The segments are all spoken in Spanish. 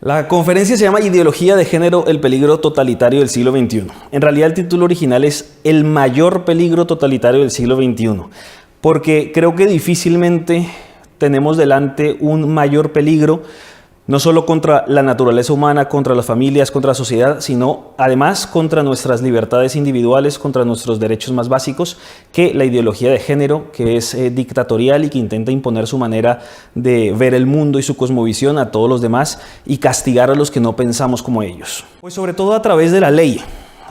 La conferencia se llama Ideología de género, el peligro totalitario del siglo XXI. En realidad el título original es El mayor peligro totalitario del siglo XXI, porque creo que difícilmente tenemos delante un mayor peligro, no solo contra la naturaleza humana, contra las familias, contra la sociedad, sino además contra nuestras libertades individuales, contra nuestros derechos más básicos, que la ideología de género, que es dictatorial y que intenta imponer su manera de ver el mundo y su cosmovisión a todos los demás y castigar a los que no pensamos como ellos. Pues sobre todo a través de la ley.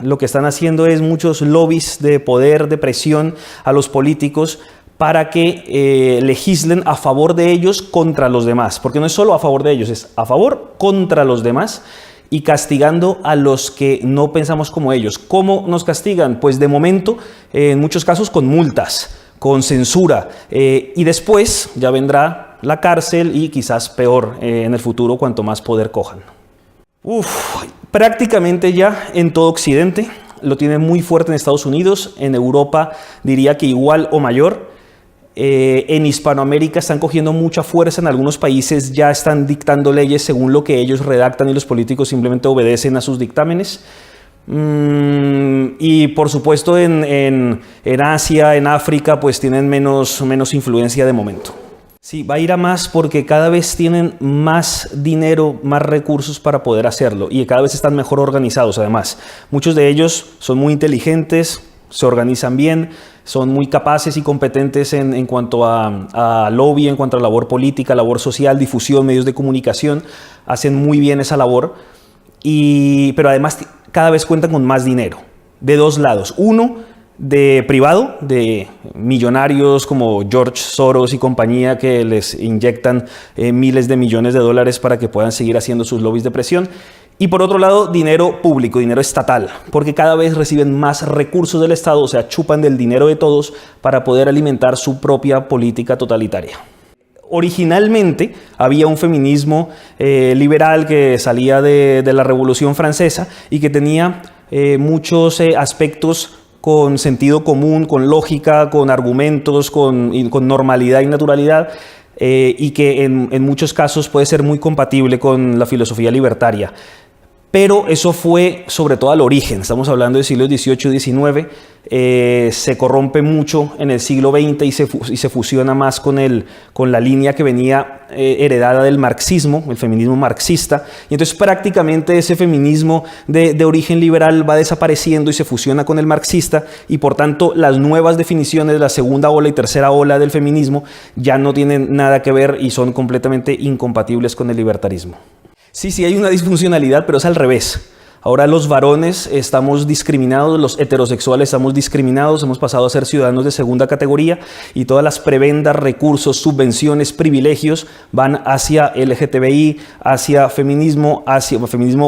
Lo que están haciendo es muchos lobbies de poder, de presión a los políticos para que legislen a favor de ellos contra los demás, porque no es solo a favor de ellos, es a favor contra los demás y castigando a los que no pensamos como ellos. ¿Cómo nos castigan? Pues de momento, en muchos casos con multas, con censura, y después ya vendrá la cárcel y quizás peor en el futuro cuanto más poder cojan. Prácticamente ya en todo Occidente, lo tienen muy fuerte en Estados Unidos, en Europa diría que igual o mayor. En Hispanoamérica están cogiendo mucha fuerza, en algunos países ya están dictando leyes según lo que ellos redactan y los políticos simplemente obedecen a sus dictámenes. Y por supuesto en Asia, en África, pues tienen menos influencia de momento. Sí, va a ir a más porque cada vez tienen más dinero, más recursos para poder hacerlo y cada vez están mejor organizados además. Muchos de ellos son muy inteligentes, se organizan bien, son muy capaces y competentes en cuanto a lobby, en cuanto a labor política, labor social, difusión, medios de comunicación, hacen muy bien esa labor, pero además cada vez cuentan con más dinero, de dos lados. Uno, de privado, de millonarios como George Soros y compañía que les inyectan miles de millones de dólares para que puedan seguir haciendo sus lobbies de presión. Y por otro lado, dinero público, dinero estatal, porque cada vez reciben más recursos del Estado, o sea, chupan del dinero de todos para poder alimentar su propia política totalitaria. Originalmente había un feminismo liberal que salía de la Revolución Francesa y que tenía muchos aspectos con sentido común, con lógica, con argumentos, con normalidad y naturalidad, y que en muchos casos puede ser muy compatible con la filosofía libertaria. Pero eso fue sobre todo al origen, estamos hablando del siglo XVIII y XIX, se corrompe mucho en el siglo XX y se fusiona más con la línea que venía heredada del marxismo, el feminismo marxista, y entonces prácticamente ese feminismo de origen liberal va desapareciendo y se fusiona con el marxista, y por tanto las nuevas definiciones de la segunda ola y tercera ola del feminismo ya no tienen nada que ver y son completamente incompatibles con el libertarismo. Sí, hay una disfuncionalidad, pero es al revés. Ahora los varones estamos discriminados, los heterosexuales estamos discriminados, hemos pasado a ser ciudadanos de segunda categoría y todas las prebendas, recursos, subvenciones, privilegios van hacia LGTBI, hacia feminismo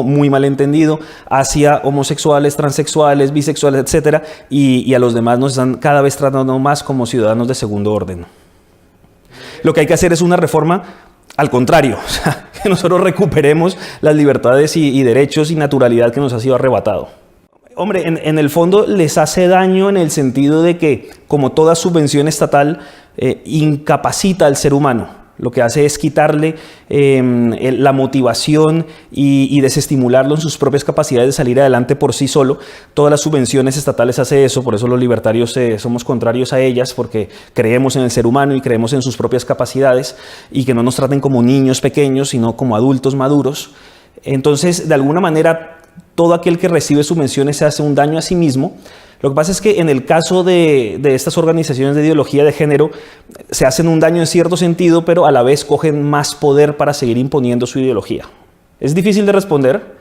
muy mal entendido, hacia homosexuales, transexuales, bisexuales, etc. Y a los demás nos están cada vez tratando más como ciudadanos de segundo orden. Lo que hay que hacer es una reforma al contrario, o sea, que nosotros recuperemos las libertades y derechos y naturalidad que nos ha sido arrebatado. Hombre, en el fondo les hace daño en el sentido de que, como toda subvención estatal, incapacita al ser humano. Lo que hace es quitarle la motivación y desestimularlo en sus propias capacidades de salir adelante por sí solo. Todas las subvenciones estatales hacen eso, por eso los libertarios somos contrarios a ellas, porque creemos en el ser humano y creemos en sus propias capacidades y que no nos traten como niños pequeños, sino como adultos maduros. Entonces, de alguna manera, todo aquel que recibe subvenciones se hace un daño a sí mismo. Lo que pasa es que en el caso de estas organizaciones de ideología de género se hacen un daño en cierto sentido, pero a la vez cogen más poder para seguir imponiendo su ideología. Es difícil de responder,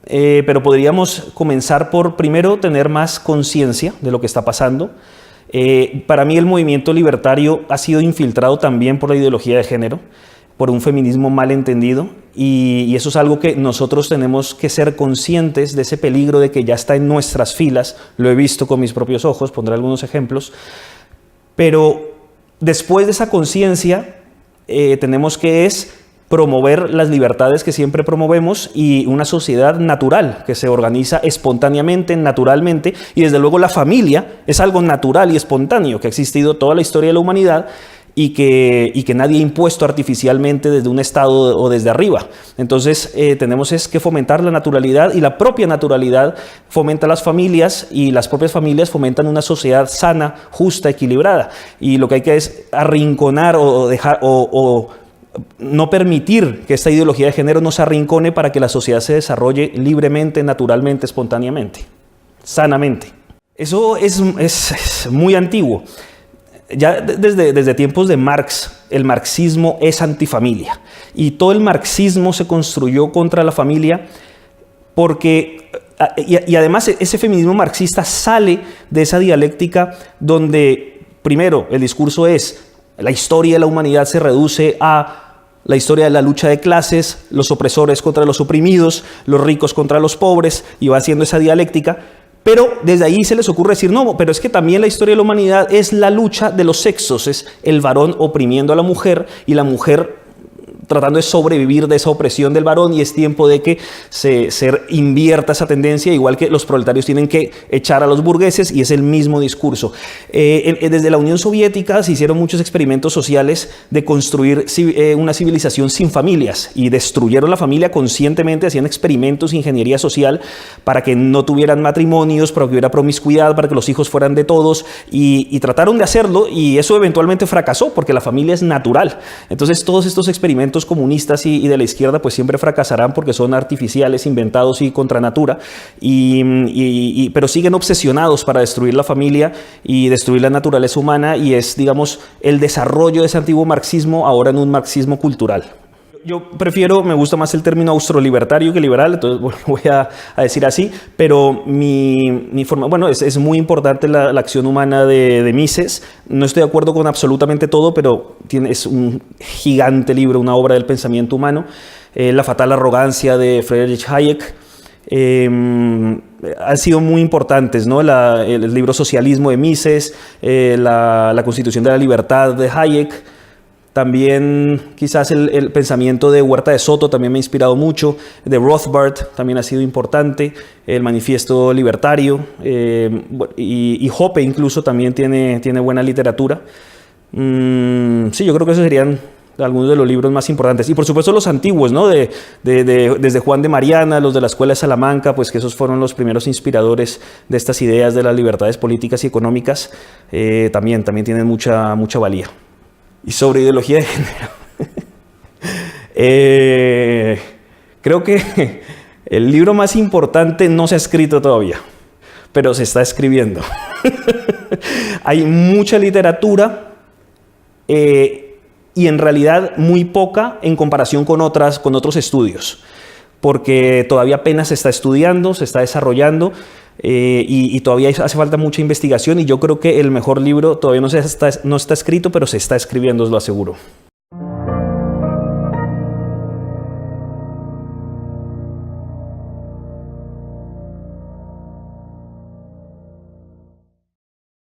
pero podríamos comenzar por primero tener más conciencia de lo que está pasando. Para mí el movimiento libertario ha sido infiltrado también por la ideología de género, por un feminismo mal entendido, y eso es algo que nosotros tenemos que ser conscientes de ese peligro de que ya está en nuestras filas. Lo he visto con mis propios ojos, pondré algunos ejemplos, pero después de esa conciencia tenemos que promover las libertades que siempre promovemos y una sociedad natural que se organiza espontáneamente, naturalmente, y desde luego la familia es algo natural y espontáneo que ha existido toda la historia de la humanidad y que nadie ha impuesto artificialmente desde un estado o desde arriba. Entonces tenemos que fomentar la naturalidad, y la propia naturalidad fomenta las familias, y las propias familias fomentan una sociedad sana, justa, equilibrada. Y lo que hay que es arrinconar o dejar o no permitir que esta ideología de género nos arrincone para que la sociedad se desarrolle libremente, naturalmente, espontáneamente, sanamente. Eso es muy antiguo. Ya desde tiempos de Marx, el marxismo es antifamilia. Y todo el marxismo se construyó contra la familia porque... Y además ese feminismo marxista sale de esa dialéctica donde, primero, el discurso es: la historia de la humanidad se reduce a la historia de la lucha de clases, los opresores contra los oprimidos, los ricos contra los pobres, y va haciendo esa dialéctica. Pero desde ahí se les ocurre decir: no, pero es que también la historia de la humanidad es la lucha de los sexos, es el varón oprimiendo a la mujer y la mujer tratando de sobrevivir de esa opresión del varón, y es tiempo de que se invierta esa tendencia, igual que los proletarios tienen que echar a los burgueses, y es el mismo discurso. Desde la Unión Soviética se hicieron muchos experimentos sociales de construir una civilización sin familias, y destruyeron la familia conscientemente, hacían experimentos de ingeniería social para que no tuvieran matrimonios, para que hubiera promiscuidad, para que los hijos fueran de todos, y trataron de hacerlo, y eso eventualmente fracasó porque la familia es natural. Entonces todos estos experimentos comunistas y de la izquierda pues siempre fracasarán porque son artificiales, inventados y contra natura, pero siguen obsesionados para destruir la familia y destruir la naturaleza humana, y es, digamos, el desarrollo de ese antiguo marxismo ahora en un marxismo cultural. Yo me gusta más el término austrolibertario que liberal, entonces bueno, voy a decir así, pero mi forma, bueno, es muy importante la acción humana de Mises. No estoy de acuerdo con absolutamente todo, pero es un gigante libro, una obra del pensamiento humano. La fatal arrogancia de Friedrich Hayek. Han sido muy importantes, ¿no? El libro Socialismo de Mises, la Constitución de la Libertad de Hayek. También quizás el pensamiento de Huerta de Soto también me ha inspirado mucho, de Rothbard también ha sido importante, el Manifiesto Libertario, y Hoppe incluso también tiene buena literatura. Sí, yo creo que esos serían algunos de los libros más importantes. Y por supuesto los antiguos, ¿no? Desde Juan de Mariana, los de la Escuela de Salamanca, pues que esos fueron los primeros inspiradores de estas ideas de las libertades políticas y económicas, también tienen mucha valía. Y sobre ideología de género, creo que el libro más importante no se ha escrito todavía, pero se está escribiendo. Hay mucha literatura y en realidad muy poca en comparación con otros estudios, porque todavía apenas se está estudiando, se está desarrollando. Y todavía hace falta mucha investigación, y yo creo que el mejor libro todavía no está escrito, pero se está escribiendo, os lo aseguro.